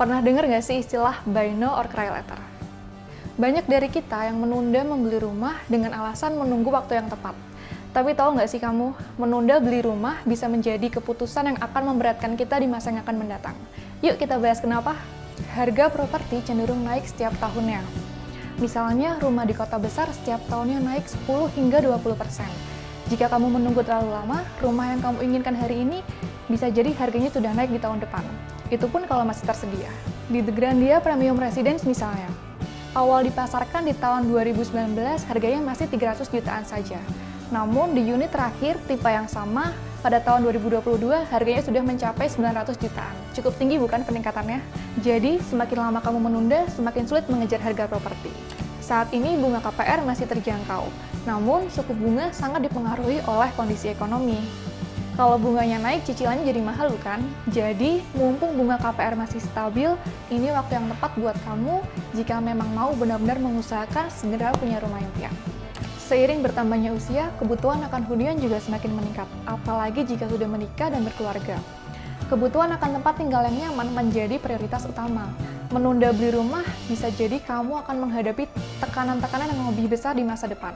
Pernah dengar nggak sih istilah buy now or cry later? Banyak dari kita yang menunda membeli rumah dengan alasan menunggu waktu yang tepat. Tapi tahu nggak sih kamu, menunda beli rumah bisa menjadi keputusan yang akan memberatkan kita di masa yang akan mendatang. Yuk kita bahas kenapa. Harga properti cenderung naik setiap tahunnya. Misalnya rumah di kota besar setiap tahunnya naik 10 hingga 20%. Jika kamu menunggu terlalu lama, rumah yang kamu inginkan hari ini bisa jadi harganya sudah naik di tahun depan. Itu pun kalau masih tersedia. Di The Grandia Premium Residence misalnya, awal dipasarkan di tahun 2019 harganya masih 300 jutaan saja. Namun di unit terakhir tipe yang sama pada tahun 2022 harganya sudah mencapai 900 jutaan. Cukup tinggi bukan peningkatannya? Jadi semakin lama kamu menunda, semakin sulit mengejar harga properti. Saat ini bunga KPR masih terjangkau, namun suku bunga sangat dipengaruhi oleh kondisi ekonomi. Kalau bunganya naik, cicilannya jadi mahal bukan? Jadi, mumpung bunga KPR masih stabil, ini waktu yang tepat buat kamu jika memang mau benar-benar mengusahakan segera punya rumah impian. Seiring bertambahnya usia, kebutuhan akan hunian juga semakin meningkat, apalagi jika sudah menikah dan berkeluarga. Kebutuhan akan tempat tinggal yang nyaman menjadi prioritas utama. Menunda beli rumah bisa jadi kamu akan menghadapi tekanan-tekanan yang lebih besar di masa depan.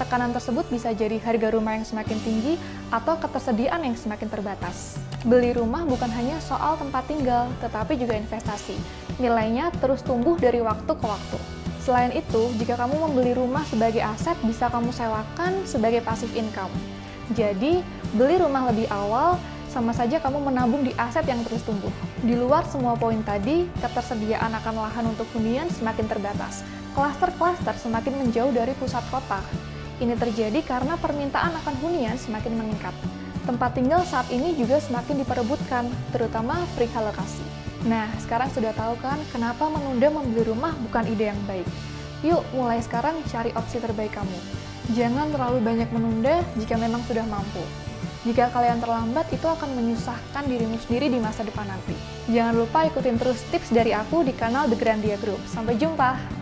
Tekanan tersebut bisa jadi harga rumah yang semakin tinggi atau ketersediaan yang semakin terbatas. Beli rumah bukan hanya soal tempat tinggal, tetapi juga investasi. Nilainya terus tumbuh dari waktu ke waktu. Selain itu, jika kamu membeli rumah sebagai aset, bisa kamu sewakan sebagai passive income. Jadi, beli rumah lebih awal, sama saja kamu menabung di aset yang terus tumbuh. Di luar semua poin tadi, ketersediaan akan lahan untuk hunian semakin terbatas. Klaster-klaster semakin menjauh dari pusat kota. Ini terjadi karena permintaan akan hunian semakin meningkat. Tempat tinggal saat ini juga semakin diperebutkan, terutama perihal lokasi. Nah, sekarang sudah tahu kan kenapa menunda membeli rumah bukan ide yang baik. Yuk, mulai sekarang cari opsi terbaik kamu. Jangan terlalu banyak menunda jika memang sudah mampu. Jika kalian terlambat, itu akan menyusahkan dirimu sendiri di masa depan nanti. Jangan lupa ikutin terus tips dari aku di kanal The Grandia Group. Sampai jumpa!